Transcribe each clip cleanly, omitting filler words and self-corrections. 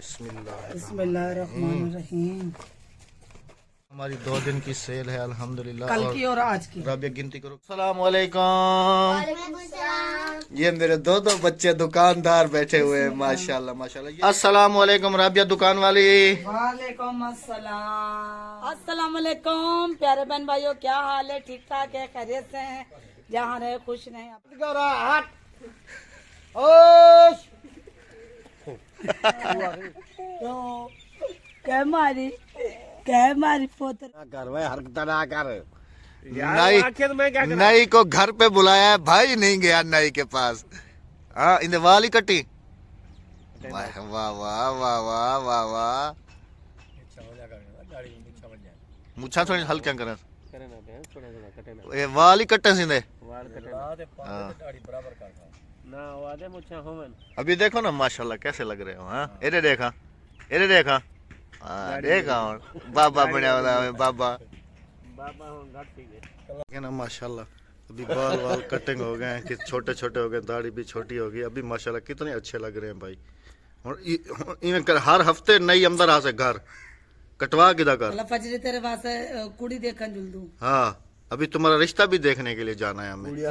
बिस्मिल्लाहिर्रहमानिर्रहीम। हमारी 2 दिन की सेल है अल्हम्दुलिल्लाह। कल की और आज की। राबिया गिनती करो। अस्सलाम वालेकुम। ये मेरे दो बच्चे दुकानदार बैठे हुए हैं माशाल्लाह माशाल्लाह। अस्सलाम वालेकुम राबिया दुकान वाली। वालेकुम अस्सलाम। अस्सलाम वालेकुम प्यारे बहन भाइयों, क्या हाल है? ठीक ठाक है, खैरियत से हैं? जहाँ रहे खुश रहे। तो क्या मारी पोतर कर भाई हरकत ना कर। नई को घर पे बुलाया है भाई, नहीं गया नई के पास। हाँ इन वाली कट्टी। वाह वाह वाह वाह वाह वाह वाह। मुच्छा थोड़ी हल क्या करे ये वाली कट्टे सीधे। अभी देखो ना माशाल्लाह कैसे लग रहे हो। हाँ इधर देखा, इधर देखा, देखा बाबा बढ़िया बाबा ना माशाल्लाह। अभी बाल वाल कटिंग हो गए हैं कि छोटे छोटे हो गए, दाढ़ी भी छोटी हो गई। अभी माशाल्लाह कितने अच्छे लग रहे हैं भाई। और इन्हें हर हफ्ते नई अंदर आ से घर कटवा किदा कर फजरे तेरे वास्ते कुड़ी देखन जुल दूं। हाँ अभी तुम्हारा रिश्ता भी देखने के लिए जाना है हमें।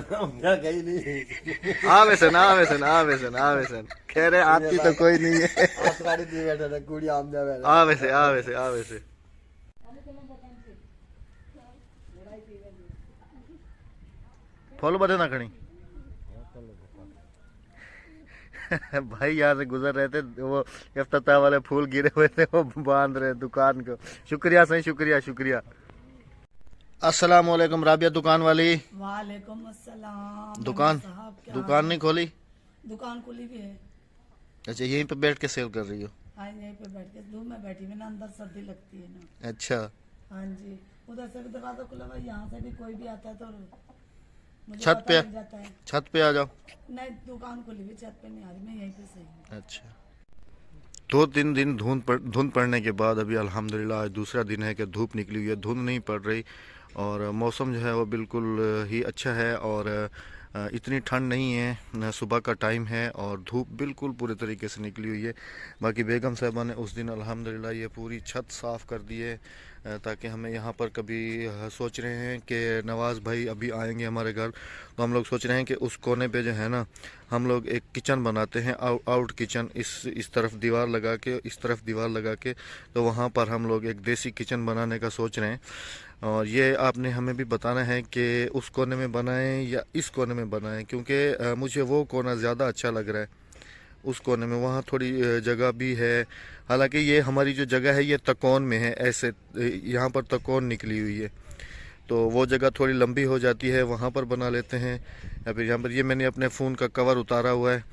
आवे सन आवे सन आवे सन आवे सन कह रहे आती तो कोई नहीं है। आवे से आवे से आवे से फॉलो बटे ना खड़ी। भाई यहाँ से गुजर रहे थे, वो इफ्तिताह वाले फूल गिरे हुए थे, वो बांध रहे दुकान को। शुक्रिया सही, शुक्रिया शुक्रिया। अस्सलाम वालेकुम राबिया दुकान वाली। वालेकुम अस्सलाम। दुकान नहीं खोली? दुकान खुली भी है। अच्छा यहीं पे बैठ के सेल कर रही हो? हाँ यहीं पे बैठ के धूप में बैठी हुई ना, अंदर सर्दी लगती है ना। अच्छा हाँ जी, उधर से भी दरवाजा खुला हुआ, यहाँ से भी कोई भी आता है तो छत पे आ जाओ। नहीं दुकान खुली हुई, छत पे नहीं आ रही, मैं यहीं पे सही हूँ। अच्छा 2-3 दिन धुंध पड़ने के बाद अभी अल्हम्दुलिल्लाह आज दूसरा दिन है कि धूप निकली हुई है, धुंध नहीं पड़ रही और मौसम जो है वो बिल्कुल ही अच्छा है और इतनी ठंड नहीं है। सुबह का टाइम है और धूप बिल्कुल पूरे तरीके से निकली हुई है। बाकी बेगम साहबा ने उस दिन अल्हम्दुलिल्लाह ये पूरी छत साफ़ कर दी है ताकि हमें यहाँ पर कभी सोच रहे हैं कि नवाज़ भाई अभी आएंगे हमारे घर, तो हम लोग सोच रहे हैं कि उस कोने पे जो है ना हम लोग एक किचन बनाते हैं, आउट किचन। इस तरफ दीवार लगा के, इस तरफ दीवार लगा के, तो वहाँ पर हम लोग एक देसी किचन बनाने का सोच रहे हैं। और ये आपने हमें भी बताना है कि उस कोने में बनाएं या इस कोने में बनाएं, क्योंकि मुझे वो कोना ज़्यादा अच्छा लग रहा है उस कोने में। वहाँ थोड़ी जगह भी है, हालांकि ये हमारी जो जगह है ये तकोन में है, ऐसे यहाँ पर तकोन निकली हुई है, तो वो जगह थोड़ी लंबी हो जाती है, वहाँ पर बना लेते हैं। या फिर यहाँ पर ये मैंने अपने फ़ोन का कवर उतारा हुआ है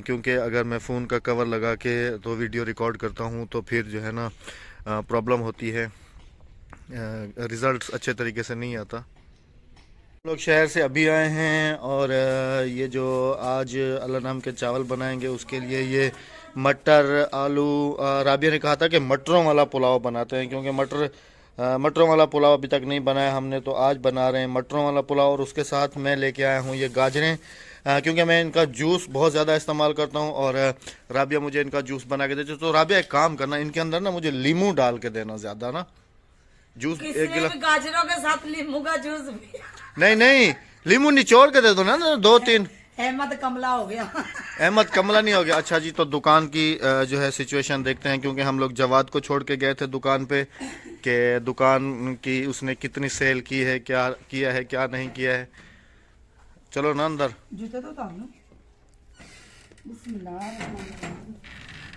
क्योंकि अगर मैं फ़ोन का कवर लगा के तो वीडियो रिकॉर्ड करता हूँ तो फिर जो है ना प्रॉब्लम होती है, रिज़ल्ट अच्छे तरीके से नहीं आता। लोग शहर से अभी आए हैं और ये जो आज अल्लाह नाम के चावल बनाएंगे उसके लिए ये मटर आलू, राबिया ने कहा था कि मटरों वाला पुलाव बनाते हैं, क्योंकि मटरों वाला पुलाव अभी तक नहीं बनाया हमने, तो आज बना रहे हैं मटरों वाला पुलाव। और उसके साथ मैं लेके आया हूँ ये गाजरें, क्योंकि मैं इनका जूस बहुत ज़्यादा इस्तेमाल करता हूँ और राबिया मुझे इनका जूस बना के देती। तो राबिया एक काम करना, इनके अंदर ना मुझे लीमू डाल के देना ज़्यादा ना, जूस 1 गिलास गाजरों के साथ लीमू का जूस भी। नहीं लीमू निचोड़ के दे दो ना 2-3। अहमद कमला हो गया। अहमद कमला नहीं हो गया। अच्छा जी, तो दुकान की जो है सिचुएशन देखते हैं, क्योंकि हम लोग जवाद को छोड़ के गए थे दुकान पे कि दुकान की उसने कितनी सेल की है, क्या किया है क्या नहीं किया है। चलो ना अंदर। जूते तो उतार लो।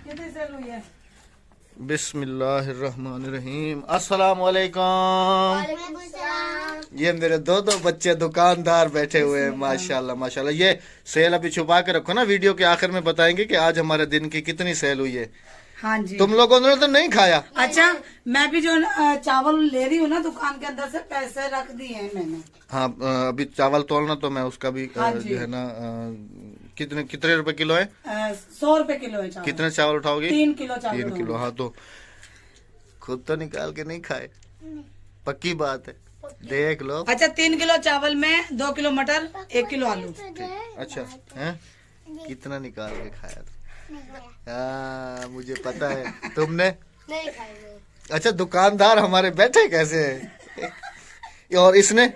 कितनी सेल हुई है? बिस्मिल्लाहिर्रहमानिर्रहीम। अस्सलाम वालेकुम। ये मेरे दो बच्चे दुकानदार बैठे हुए हैं माशाल्लाह माशाल्लाह। ये सेल अभी छुपा के रखो ना, वीडियो के आखिर में बताएंगे कि आज हमारे दिन की कितनी सेल हुई है। हाँ जी। तुम लोगों ने तो नहीं खाया? अच्छा मैं भी जो चावल ले रही हूँ ना दुकान के अंदर से पैसे रख दिए हैं मैंने। हाँ अभी चावल तोलना तो मैं उसका भी जो है ना कितने रुपए किलो है? 100 रुपए किलो है चावल। कितने चावल उठाओगे? 3 किलो चावल। 3 किलो। हाँ तो खुद तो निकाल के नहीं खाए, पक्की बात है, देख लो। अच्छा 3 किलो चावल में 2 किलो मटर 1 किलो आलू। अच्छा है, कितना निकाल के खाया था? हाँ मुझे पता है। तुमने? नहीं खाएंगे। अच्छा दुकानदार हमारे बैठे कैसे है? और इसने?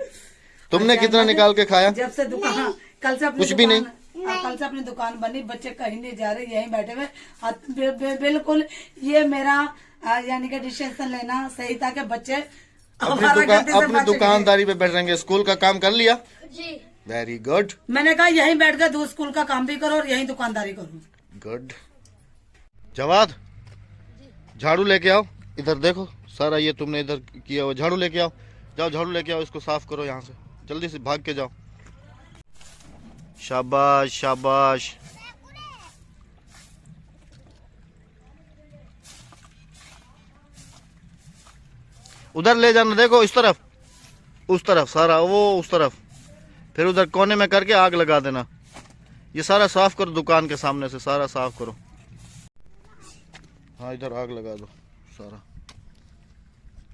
तुमने अच्छा, कितना निकाल के खाया? जब से दुकान कल से अपनी कुछ भी दुकान- कल से अपनी दुकान बनी, बच्चे कहीं नहीं जा रहे, यहीं बैठे हुए। बिल्कुल ये मेरा यानी कि डिसीजन लेना सही था कि बच्चे अपनी दुकानदारी पे बैठ रहेंगे। स्कूल का काम कर लिया? जी। Very good. मैंने कहा यहीं बैठ कर तू स्कूल का काम भी करो और यहीं दुकानदारी करो। गुड। जवाद झाड़ू लेके आओ, इधर देखो सारा ये तुमने इधर किया हुआ। झाड़ू लेके आओ, जाओ झाड़ू लेके आओ, इसको साफ करो यहाँ से, जल्दी से भाग के जाओ। शाबाश शाबाश। उधर ले जाना, देखो इस तरफ, उस तरफ सारा, वो उस तरफ, फिर उधर कोने में करके आग लगा देना। ये सारा साफ करो, दुकान के सामने से सारा साफ करो। हाँ इधर आग लगा दो सारा,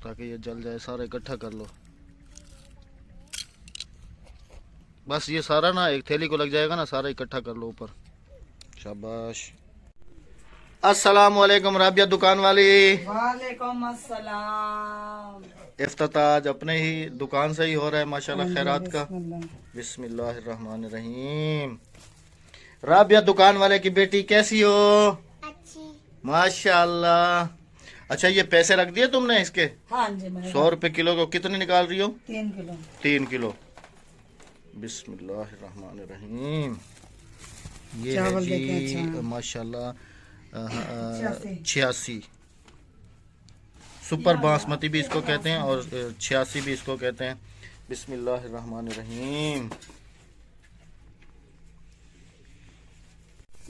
ताकि ये जल जाए। सारा इकट्ठा कर लो बस। ये सारा ना एक थैली को लग जाएगा ना, सारा इकट्ठा कर लो ऊपर। शाबाश। अस्सलाम वालेकुम राबिया दुकान वाली। वालेकुम अस्सलाम। इफ्तिताह आज अपने ही दुकान से ही हो रहा है माशाल्लाह खैरात का। बिस्मिल्लाहिर्रहमानिर्रहीम। राबिया दुकान वाले की बेटी कैसी हो? अच्छी। माशाल्लाह। अच्छा ये पैसे रख दिए तुमने इसके? हाँ जी मैंने 100 रुपए किलो को कितने निकाल रही हो? 3 किलो। 3 किलो। बिस्मिल्लाहिर्रहमानिर्रहीम। ये है चावल जी देखें, अच्छा। माशाल्लाह 86। 86 सुपर बासमती भी इसको कहते हैं और 86 भी इसको कहते हैं। बिस्मिल्लाहिर्रहमानिर्रहीम।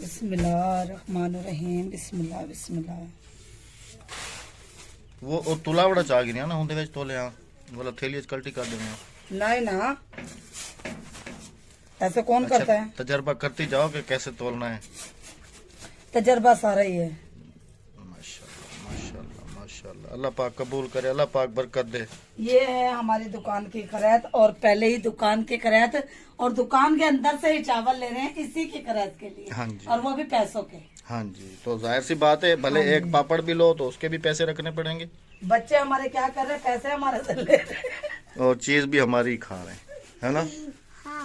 बिस्मिल्लाहिर्रहमानिर्रहीम। बिस्मिल्लाह बिस्मिल्लाह। वो तुलावड़ा चाह गई ना उनके ਵਿੱਚ तोले आ वाला थैली कल्टी कर देंगे। नहीं ना, ऐसे कौन करता है? तजर्बा करती जाओ कि कैसे तोलना है। तजर्बा सारा ही है। माशाल्लाह माशाल्लाह माशाल्लाह। अल्लाह पाक कबूल करे, अल्लाह पाक बरकत दे। ये है हमारी दुकान की खरीद, और पहले ही दुकान की खरीद, और दुकान के अंदर से ही चावल ले रहे हैं इसी की खरीद के लिए। हाँ जी। और वो भी पैसों के। हाँ जी, तो जाहिर सी बात है, भले एक पापड़ भी लो तो उसके भी पैसे रखने पड़ेंगे। बच्चे हमारे क्या कर रहे हैं, पैसे हमारे से ले रहे हैं। और चीज भी हमारी ही खा रहे हैं, है ना?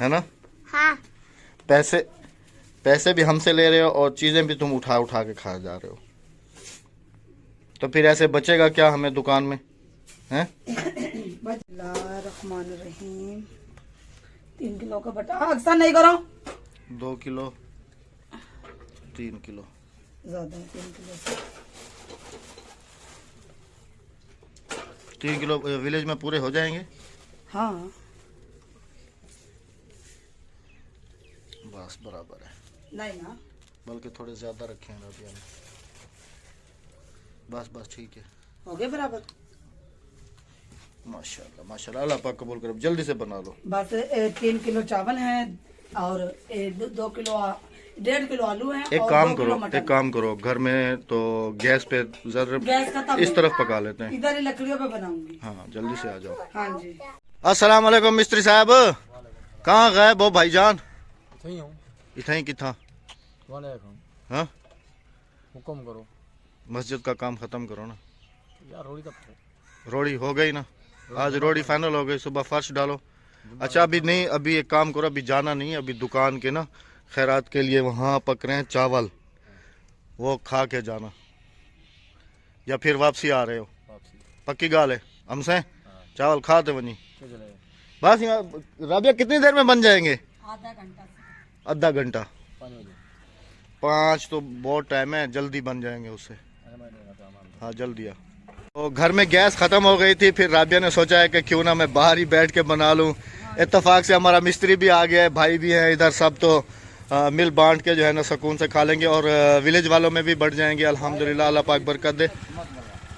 है ना? हाँ। पैसे भी हमसे ले रहे हो और चीजें भी तुम उठा उठा के खा जा रहे हो, तो फिर ऐसे बचेगा क्या हमें दुकान में, हैं? बिस्मिल्लाहिर्रहमानिर्रहीम। 3 किलो का बटा अक्सर नहीं करो। 2 किलो 3 किलो ज्यादा है 3 किलो से। 3 किलो विलेज में पूरे हो जाएंगे। हाँ बस बराबर है, नहीं ना, बल्कि थोड़े ज्यादा रखे हैं अभी हमने। बस बस ठीक है, हो गए बराबर। माशाल्लाह माशाल्लाह। अल्लाह पाक कबूल करे, जल्दी से बना लो। बस 3 किलो चावल है और 2 किलो 1.5 किलो आलू है। एक और काम 2 किलो करो, मटन। एक काम करो, घर में तो गैस पे जरा गैस खत्म इस है। तरफ पका लेते हैं। इधर ही लकड़ियों पे बनाऊंगी। हाँ जल्दी से आ जाओ। हाँ जी। अस्सलाम वालेकुम मिस्त्री साहब, कहाँ गए वो भाईजान? इतना ही किथा? हाँ हुक्म करो मस्जिद का काम खत्म करो ना यार। रोड़ी हो गई ना, आज रोड़ी फाइनल हो गई। सुबह फर्श डालो। अच्छा अभी नहीं, अभी एक काम करो, अभी जाना नहीं, अभी दुकान के ना खैरात के लिए वहाँ पक रहे हैं चावल, वो खा के जाना, या फिर वापसी आ रहे हो? पक्की गाल है हमसे, चावल खाते वनी बस। यहाँ राबिया कितनी देर में बन जाएंगे? आधा घंटा। आधा घंटा? 5 तो बहुत टाइम है, जल्दी बन जाएंगे उससे। हाँ जल्दी आ। तो घर में गैस ख़त्म हो गई थी, फिर राबिया ने सोचा है कि क्यों ना मैं बाहर ही बैठ के बना लूँ। इत्तेफाक से हमारा मिस्त्री भी आ गया है, भाई भी हैं इधर, सब तो मिल बांट के जो है ना सुकून से खा लेंगे, और विलेज वालों में भी बढ़ जाएंगे अल्हम्दुलिल्लाह। अल्लाह पाक बरकत दे।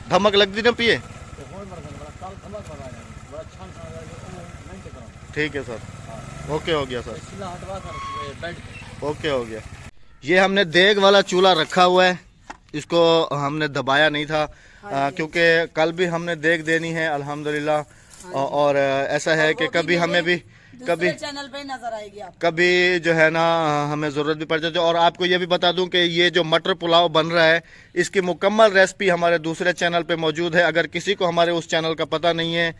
धमक लगती ना पिए? ठीक है सर, ओके हो गया सर, ओके हो गया। ये हमने देग वाला चूल्हा रखा हुआ है, इसको हमने दबाया नहीं था क्योंकि कल भी हमने देग देनी है अल्हम्दुलिल्लाह। और ऐसा है कि कभी हमें भी दूसरे चैनल पे नजर आएगी आप। कभी जो है ना हमें ज़रूरत भी पड़ जाती है। और आपको ये भी बता दूं कि ये जो मटर पुलाव बन रहा है इसकी मुकम्मल रेसिपी हमारे दूसरे चैनल पे मौजूद है। अगर किसी को हमारे उस चैनल का पता नहीं है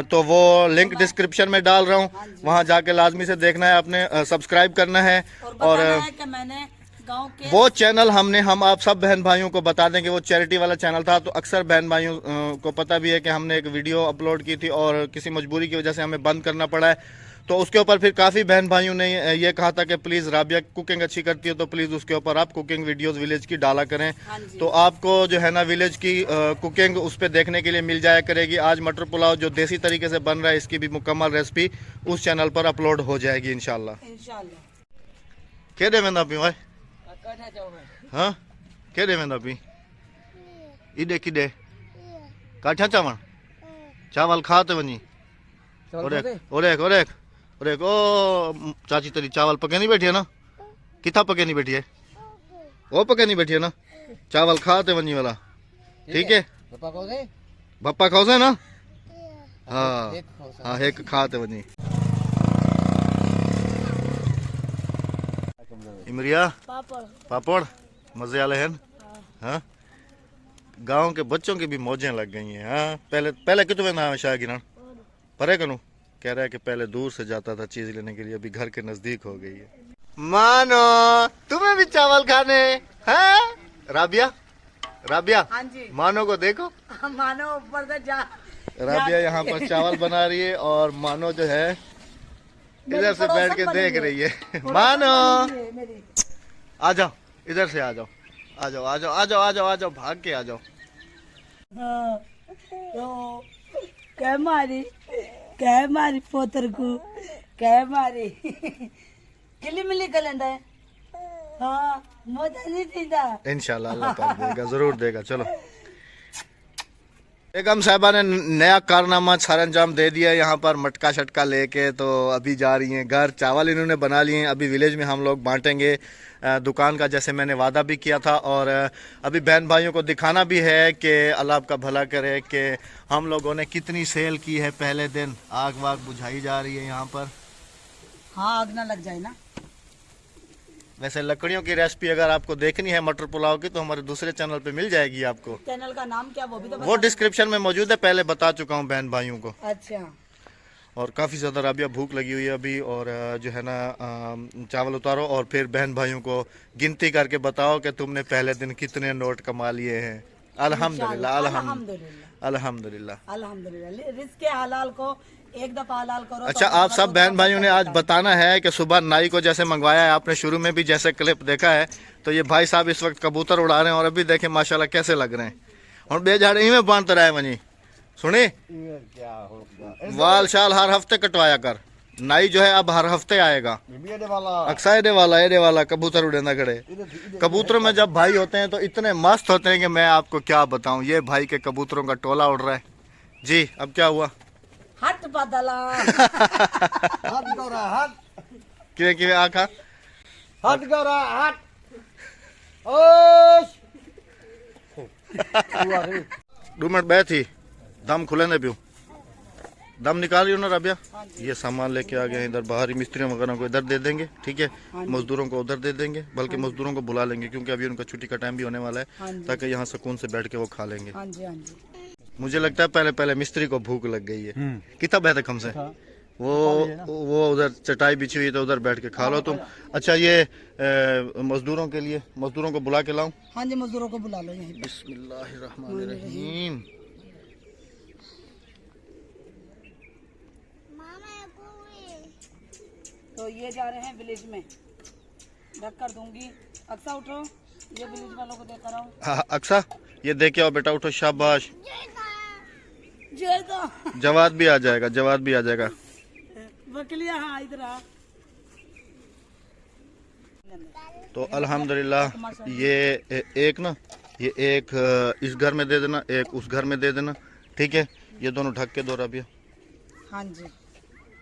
तो वो लिंक डिस्क्रिप्शन में डाल रहा हूँ, वहाँ जाके लाजमी से देखना है, आपने सब्सक्राइब करना है। और कि मैंने गाँव के वो चैनल हम आप सब बहन भाइयों को बता दें कि वो चैरिटी वाला चैनल था। तो अक्सर बहन भाइयों को पता भी है कि हमने एक वीडियो अपलोड की थी और किसी मजबूरी की वजह से हमें बंद करना पड़ा है। तो उसके ऊपर फिर काफ़ी बहन भाइयों ने ये कहा था कि प्लीज़ राबिया कुकिंग अच्छी करती है तो प्लीज़ उसके ऊपर आप कुकिंग वीडियोस विलेज की डाला करें। तो आपको जो है ना विलेज की कुकिंग उस पर देखने के लिए मिल जाया करेगी। आज मटर पुलाव जो देसी तरीके से बन रहा है इसकी भी मुकम्मल रेसिपी उस चैनल पर अपलोड हो जाएगी इंशाल्लाह। केडे वेंदा पी भाई? हाँ केडे वेंदा पी? इडे किडे काठा चावल चावल खाते वनी और ओ चाची तेरी चावल पके नहीं बैठी है ना? किथा पके नहीं बैठी है? वो पके नहीं बैठी है ना? चावल खाते वनी वाला ठीक है। बप्पा खाओ से ना? हाँ हाँ एक खाते वनी। इमरिया पापड़ मजे वाले हैं। हाँ गांव के बच्चों की भी मौजें लग गई हैं। हाँ पहले कितने ना शाह गिरण परे करूँ कह रहा है कि पहले दूर से जाता था चीज लेने के लिए, अभी घर के नजदीक हो गई है। मानो तुम्हें भी चावल खाने हैं? राबिया हाँ जी मानो को देखो, मानो ऊपर से जा राबिया यहाँ पर चावल बना रही है और मानो जो है इधर से बैठ के देख रही है। मानो आ जाओ इधर से आ जाओ आ जाओ आ जाओ आ जाओ आ जाओ आ जाओ भाग के आ जाओ। तो क्या मारी पोतर को क्या मारी किली मिली कलेंडा है। हाँ मजा नहीं थीदा इंशाल्लाह अल्लाह पाक देगा, जरूर देगा। चलो बेगम साहिबा ने नया कारनामा सरंजाम दे दिया यहाँ पर मटका शटका लेके, तो अभी जा रही हैं घर। चावल इन्होंने बना लिए हैं, अभी विलेज में हम लोग बांटेंगे दुकान का, जैसे मैंने वादा भी किया था। और अभी बहन भाइयों को दिखाना भी है कि अल्लाह आपका भला करे कि हम लोगों ने कितनी सेल की है पहले दिन। आग वाग बुझाई जा रही है यहाँ पर। हाँ आग ना लग जाए ना। वैसे लकड़ियों की रेसिपी अगर आपको देखनी है मटर पुलाव की तो हमारे दूसरे चैनल पे मिल जाएगी आपको। चैनल का नाम क्या वो भी तो वो डिस्क्रिप्शन में मौजूद है, पहले बता चुका हूँ बहन भाइयों को। अच्छा और काफ़ी ज़्यादा राबिया भूख लगी हुई है अभी, और जो है ना चावल उतारो और फिर बहन भाइयों को गिनती करके बताओ कि तुमने पहले दिन कितने नोट कमा लिए हैं। अल्हम्दुलिल्लाह अल्हम्दुलिल्लाह अल्हम्दुलिल्लाह अल्हम्दुलिल्लाह। रिज़्क़ हलाल को एक दफा हलाल करो। अच्छा आप सब बहन भाइयों ने आज बताना है कि सुबह नाई को जैसे मंगवाया है, आपने शुरू में भी जैसे क्लिप देखा है, तो ये भाई साहब इस वक्त कबूतर उड़ा रहे हैं और अभी देखें माशाल्लाह कैसे लग रहे हैं। और बेझाड़ ही में बांधते रहे वनी सुनी वाल शाल हर हफ्ते कटवाया कर। नाई जो है अब हर हफ्ते आएगा। अक्सा एडे वाला कबूतर उड़ेना खड़े। कबूतरों में जब भाई होते हैं तो इतने मस्त होते हैं कि मैं आपको क्या बताऊं। ये भाई के कबूतरों का टोला उड़ रहा है जी। अब क्या हुआ? हट बदला हाथ गौरा हाथ कि आखा हाथ गौरा हाथ ओश 2 मिनट बैठ ही दम खुले ने पियो दम निकाल रही हो ना राबिया। ये सामान लेके आ गए इधर। बाहरी मिस्त्रियों वगैरह को इधर दे देंगे, ठीक है, मजदूरों को उधर दे देंगे, बल्कि मजदूरों को बुला लेंगे क्योंकि अभी उनका छुट्टी का टाइम भी होने वाला है, ताकि यहाँ सुकून से बैठ के वो खा लेंगे। मुझे लगता है पहले मिस्त्री को भूख लग गई है। कितना बेहतर हमसे वो उधर चटाई बिछी हुई तो उधर बैठ के खा लो तुम। अच्छा ये मजदूरों के लिए मजदूरों को बुला के लाऊं? हाँ जी मजदूरों को बुला लो यहीं पे। बिस्मिल्लाहिर्रहमानिर्रहीम। तो ये जा रहे हैं विलेज में, ढक कर दूंगी। अक्सा उठो, ये विलेज वालों को देकर आओ। हाँ अक्सा ये दे के आओ बेटा, उठो, शाबाश। जवाद भी आ जाएगा, जवाद भी आ जाएगा। बकलिया हाँ इधर आ। तो अल्हम्दुलिल्लाह ये एक ना ये एक इस घर में दे देना, एक उस घर में दे देना, ठीक है। ये दोनों ढक के दो राबिया। हाँ जी।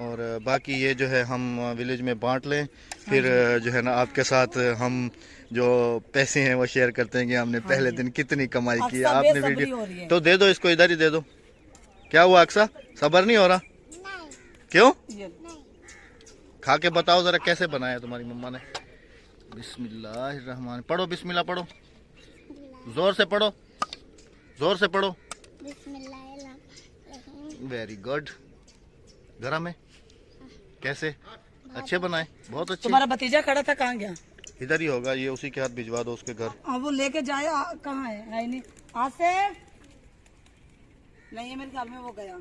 और बाकी ये जो है हम विलेज में बांट लें, फिर जो है ना आपके साथ हम जो पैसे हैं वो शेयर करते हैं कि हमने पहले दिन कितनी कमाई की। आपने वीडियो तो दे दो इसको, इधर ही दे दो। क्या हुआ अक्सा, सबर नहीं हो रहा? क्यों? खा के बताओ जरा कैसे बनाया तुम्हारी मम्मा ने। बिस्मिल्लाहिर्रहमान, पढ़ो बिस्मिल्लाह पढ़ो, जोर से पढ़ो, जोर से पढ़ो। बिस्मिल्लाहिर्रहमानिर्रहीम। Very good. गरम है कैसे? अच्छे बनाए, बहुत अच्छे। तुम्हारा भतीजा खड़ा था, कहाँ गया? इधर ही होगा, ये उसी के हाथ भिजवा दो उसके घर। वो लेके जाए, कहाँ है ही नहीं। आसिफ नहीं है मेरे ख्याल में, वो गया।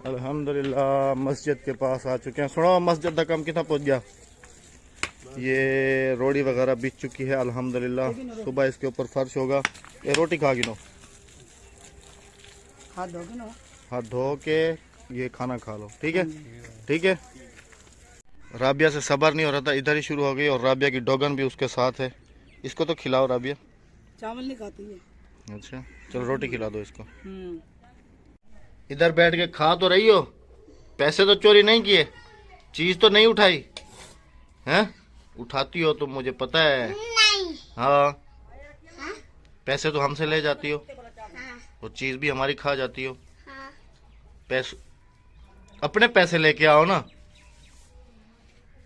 अल्हम्दुलिल्लाह मस्जिद के पास आ चुके हैं। सुनो मस्जिद का काम कितना पहुंच गया। ये रोटी वगैरह बिछ चुकी है अल्हम्दुलिल्लाह। सुबह इसके ऊपर फर्श होगा। ये रोटी खा गिनो, हाथ धोगे ना। हाथ धो के ये खाना खा लो, ठीक है? ठीक है। राबिया से सबर नहीं हो रहा था, इधर ही शुरू हो गई। और राबिया की डोगन भी उसके साथ है। इसको तो खिलाओ राबिया। चावल नहीं खाती है। अच्छा चलो रोटी खिला दो इसको। इधर बैठ के खा तो रही हो, पैसे तो चोरी नहीं किए, चीज तो नहीं उठाई हैं? उठाती हो तुम, मुझे पता है। नहीं। हाँ, हाँ? पैसे तो हमसे ले जाती हो हाँ। और चीज भी हमारी खा जाती हो। हाँ। पैसे अपने पैसे लेके आओ ना।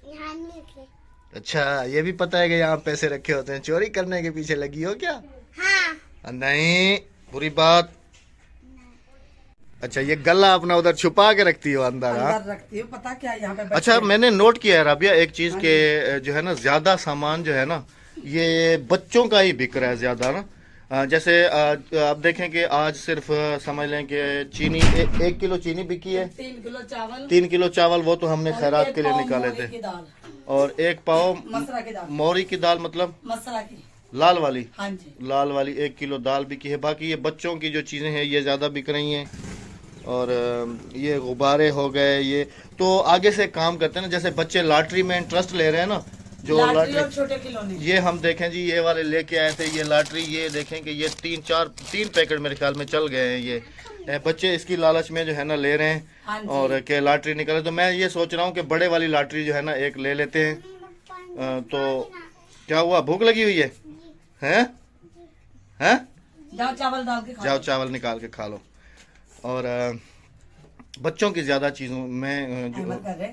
यहाँ नहीं थे। अच्छा ये भी पता है कि यहाँ पैसे रखे होते हैं, चोरी करने के पीछे लगी हो क्या? हाँ। नहीं, बुरी बात। अच्छा ये गला अपना उधर छुपा के रखती हो अंदर? हाँ अंदर रखती हूँ, पता क्या यहाँ पे अच्छा मैंने नोट किया है राबिया एक चीज के, जो है ना ज्यादा सामान जो है ना ये बच्चों का ही बिक रहा है ज्यादा ना। जैसे आप देखें कि आज सिर्फ समझ लें कि चीनी 1 किलो चीनी बिकी है, 3 किलो चावल, 3 किलो चावल, वो तो हमने और खैरात 1 के लिए पाव निकाले मोहरी थे, की दाल, और 1 पाव मसरा की दाल, मोहरी की दाल, मतलब मसरा की, लाल वाली। हाँ जी। लाल वाली 1 किलो दाल बिकी है। बाकी ये बच्चों की जो चीजें हैं ये ज्यादा बिक रही हैं। और ये गुब्बारे हो गए, ये तो आगे से काम करते हैं ना, जैसे बच्चे लॉटरी में इंटरेस्ट ले रहे हैं ना, जो लाटरी और लॉटरी, छोटे खिलौने। ये हम देखें जी, ये वाले लेके आए थे ये लॉटरी। ये देखें कि ये 3 पैकेट मेरे ख्याल में चल गए हैं। ये बच्चे इसकी लालच में जो है ना ले रहे हाँ हैं जी। और के लॉटरी निकले। तो मैं ये सोच रहा हूँ कि बड़े वाली लॉटरी जो है ना एक ले लेते हैं। तो क्या हुआ, भूख लगी हुई है? हैं? जाओ चावल डाल के खा जाओ लो। चावल निकाल के खा लो। और बच्चों की ज्यादा चीजों में अहमद कर रहे।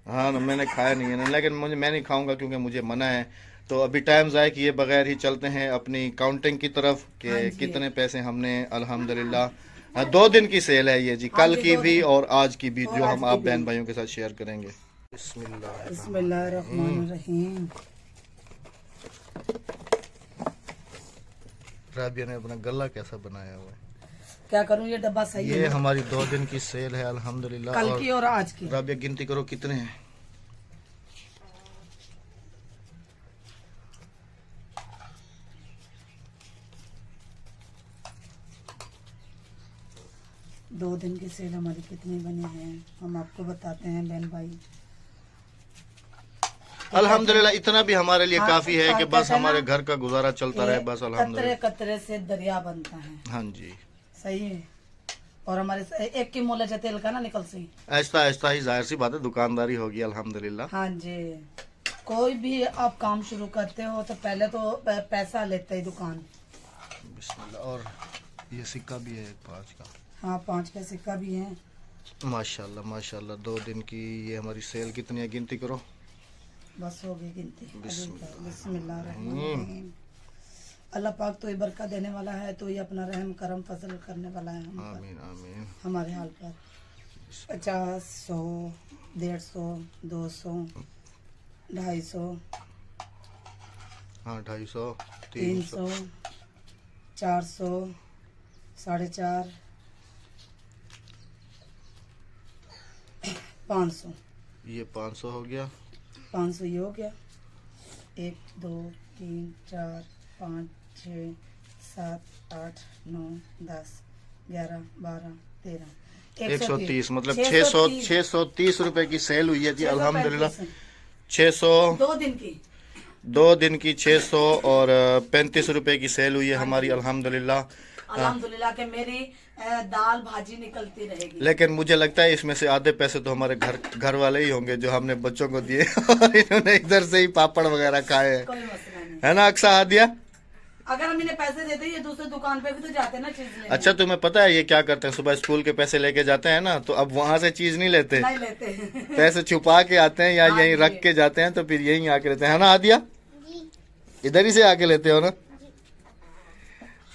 हाँ ना, मैंने खाया नहीं है ना, लेकिन मैं नहीं खाऊंगा क्योंकि मुझे मना है। तो अभी टाइम ज़ाय किए बगैर ही चलते हैं अपनी काउंटिंग की तरफ कि हाँ जी। कितने पैसे हमने अल्हम्दुलिल्लाह। 2 दिन की सेल है ये जी, हाँ कल जी, की 2 भी दिन। और आज की भी, और जो आज हम की आप भी। बहन भाइयों के साथ शेयर करेंगे। बिस्मिल्लाह। बिस्मिल्लाहिर्रहमानिर्रहीम। राबिया ने अपना गला कैसा बनाया हुआ है। क्या करूँ, ये डब्बा सही ये है। हमारी 2 दिन की सेल है अल्हम्दुलिल्लाह। कल की और आज की। राबिया गिनती करो कितने हैं। दो दिन की सेल हमारी कितनी बनी है हम आपको बताते हैं बहन भाई। अल्हम्दुलिल्लाह इतना भी हमारे लिए हाँ, काफी है कि कहते बस हैं हमारे ना घर का गुजारा चलता रहे, बस कतरे अल्हम्दुलिल्लाह। कतरे से दरिया बनता है। हाँ जी, सही है। और हमारे एक की मोला जा तेल का ना निकल सी। ऐसा ऐसा ही जाहिर सी बात है, दुकानदारी होगी अल्हम्दुलिल्लाह। हाँ जी। कोई भी आप काम शुरू करते हो तो पहले तो पैसा लेते ही दुकान। बिस्मिल्लाह। और ये सिक्का भी है 5 का। हाँ 5 का सिक्का भी है। माशाल्लाह माशाल्लाह। 2 दिन की ये हमारी सेल कितनी है, गिनती करो। बस हो गई गिनती। बिस्मिल्लाह। बिस्मिल्लाहिर्रहमानिर्रहीम। अल्लाह पाक तो ही बरकत देने वाला है, तो ही अपना रहम करम फजल करने वाला है हम पर, आमीन आमीन। हमारे हाल पर। 50, 100, 150, 200, 250, हाँ 250, 300, 300, 400, 450, 500। ये 500 हो गया। 500 ये हो गया। 1 2 3 4 5 6 7 8 9 10 11 12 13 130 मतलब 630 रुपए की सेल हुई है जी अल्हम्दुलिल्लाह। 600 2 दिन की 2 दिन की 600 और 35 रुपए की सेल हुई है हमारी अल्हम्दुलिल्लाह। अल्हम्दुलिल्लाह के मेरी दाल भाजी निकलती रहेगी। लेकिन मुझे लगता है इसमें से आधे पैसे तो हमारे घर वाले ही होंगे जो हमने बच्चों को दिए और इन्होंने इधर से ही पापड़ वगैरह खाए हैं, कोई मसला नहीं। है ना अक्सा हादिया? अगर हम इन्हें पैसे देते ये दूसरे दुकान पे भी तो जाते ना चीज लेने। अच्छा तुम्हें पता है ये क्या करते हैं, सुबह स्कूल के पैसे लेके जाते हैं ना, तो अब वहां से चीज नहीं लेते, नहीं लेते पैसे छुपा के आते हैं या हाँ यहीं जी। रख के जाते हैं, तो फिर यहीं आके लेते हैं, है ना आदिया? इधर ही से आके लेते हो ना।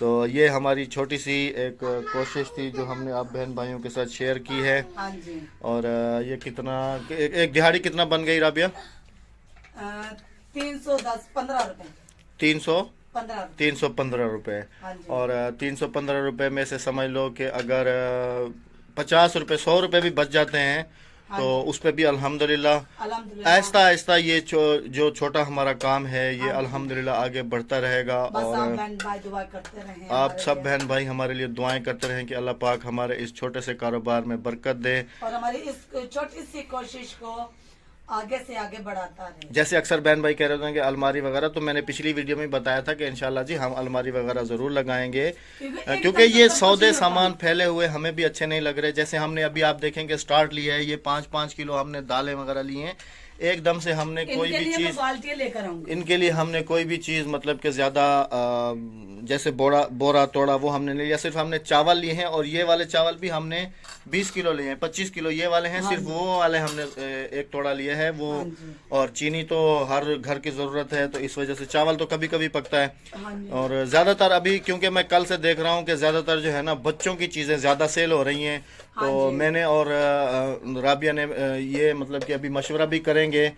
तो ये हमारी छोटी सी एक कोशिश थी जो हमने आप बहन भाइयों के साथ शेयर की है। हाँ जी। और ये कितना एक दिहाड़ी कितना बन गई राबिया? 315 रुपए। 315 रुपए। हाँ जी। और 315 रुपए में से समझ लो कि अगर 50 रुपए 100 रुपए भी बच जाते हैं तो उस पे भी अल्हम्दुलिल्लाह अल्हम्दुलिल्लाह आहिस्ता आहिस्ता ये जो छोटा हमारा काम है ये अल्हम्दुलिल्लाह आगे बढ़ता रहेगा। बस आप और बहन भाई दुआ करते रहें आप हमारे सब लिए। बहन भाई हमारे लिए दुआएं करते रहें कि अल्लाह पाक हमारे इस छोटे से कारोबार में बरकत दे। और हमारी इस छोटी सी कोशिश को आगे से आगे बढ़ाता रहे। जैसे अक्सर बहन भाई कह रहे थे कि अलमारी वगैरह, तो मैंने पिछली वीडियो में बताया था कि इंशाल्लाह जी हम अलमारी वगैरह जरूर लगाएंगे, क्योंकि ये सौदे सामान फैले हुए हमें भी अच्छे नहीं लग रहे। जैसे हमने अभी आप देखेंगे स्टार्ट लिया है, ये 5-5 किलो हमने दालें वगैरह ली हैं, एकदम से हमने कोई इनके भी लिए मैं चीज बाल्टियां लेकर आऊंगी। इनके लिए हमने कोई भी चीज मतलब कि ज्यादा जैसे बोरा तोड़ा वो हमने नहीं लिया, सिर्फ हमने चावल लिए हैं, और ये वाले चावल भी हमने 20 किलो लिए हैं, 25 किलो ये वाले हैं, सिर्फ वो वाले हमने एक तोड़ा लिया है वो। और चीनी तो हर घर की जरूरत है, तो इस वजह से चावल तो कभी कभी पकता है। हाँ जी। और ज्यादातर अभी क्योंकि मैं कल से देख रहा हूँ कि ज्यादातर जो है ना बच्चों की चीजें ज्यादा सेल हो रही हैं, तो मैंने और राबिया ने ये मतलब कि अभी मशवरा भी करेंगे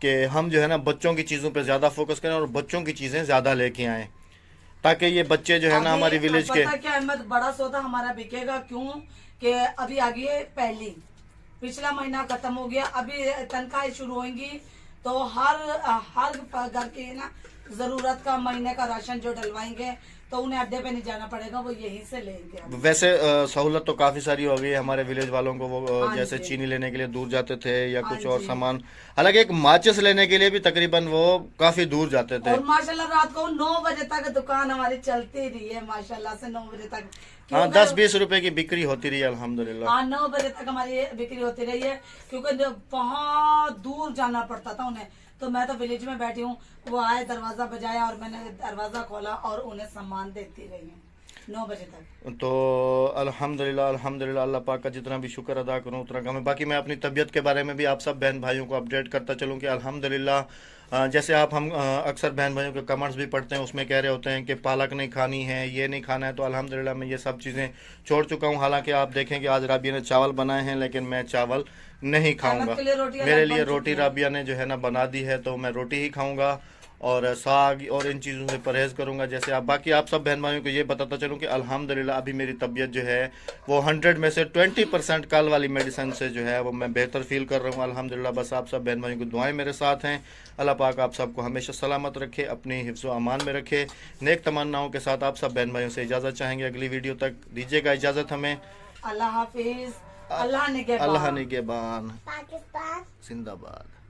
कि हम जो है ना बच्चों की चीज़ों पे ज़्यादा फोकस करें और बच्चों की चीज़ें ज़्यादा लेके आएं, ताकि ये बच्चे जो है ना हमारी विलेज के। पता क्या अहमद, बड़ा सौदा हमारा बिकेगा क्यों कि अभी आ गई है पहली, पिछला महीना खत्म हो गया, अभी तनख्वाहें शुरू होंगी, तो हर घर के ना जरूरत का महीने का राशन जो डलवाएंगे तो उन्हें अड्डे पे नहीं जाना पड़ेगा, वो यहीं से लेंगे। वैसे सहूलत तो काफ़ी सारी हो गई है हमारे विलेज वालों को, वो हाँ जैसे जी। चीनी लेने के लिए दूर जाते थे या हाँ कुछ और जी। सामान, हालांकि एक माचिस लेने के लिए भी तकरीबन वो काफ़ी दूर जाते थे। और माशाल्लाह रात को 9 बजे तक दुकान हमारी चलती रही है, माशाल्लाह से 9 बजे तक। हाँ 10-20 रुपए की बिक्री होती रही है अल्हम्दुलिल्लाह। हाँ 9 बजे तक हमारी बिक्री होती रही है, क्योंकि बहुत दूर जाना पड़ता था उन्हें। तो मैं तो विलेज में बैठी हूँ, वो आए दरवाजा बजाया और मैंने दरवाजा खोला और उन्हें सामान देती रही हूँ 9 बजे तक। तो अल्हम्दुलिल्लाह अल्हम्दुलिल्लाह, अल्लाह पाक का जितना भी शुक्र अदा करूँ उतना कम है। बाकी मैं अपनी तबीयत के बारे में भी आप सब बहन भाइयों को अपडेट करता चलूँ कि अल्हम्दुलिल्लाह जैसे हम अक्सर बहन भाइयों के कमेंट्स भी पढ़ते हैं, उसमें कह रहे होते हैं कि पालक नहीं खानी है, ये नहीं खाना है, तो अल्हम्दुलिल्लाह मैं ये सब चीज़ें छोड़ चुका हूँ। हालांकि आप देखें कि आज राबिया ने चावल बनाए हैं, लेकिन मैं चावल नहीं खाऊंगा। के लिए रोटियां मेरे अलग लिए बन रोटी चुकी हैं। राबिया ने जो है ना बना दी है, तो मैं रोटी ही खाऊंगा और साग और इन चीज़ों से परहेज़ करूंगा। जैसे आप बाकी आप सब बहन भाइयों को ये बताता चलूं कि अल्हम्दुलिल्लाह अभी मेरी तबीयत जो है वो 100 में से 20% कल वाली मेडिसिन से जो है वो मैं बेहतर फील कर रहा हूं अल्हम्दुलिल्लाह। बस आप सब बहन भाइयों की दुआएं मेरे साथ हैं। अल्लाह पाक आप सबको हमेशा सलामत रखे, अपनी हिफ्ज़ व अमान में रखे। नेक तमन्नाओं के साथ आप सब बहन भाइयों से इजाज़त चाहेंगे। अगली वीडियो तक दीजिएगा इजाज़त हमें। अल्लाह हाफिज। अल्लाह निगहबान। अल्लाह निगहबान। पाकिस्तान जिंदाबाद।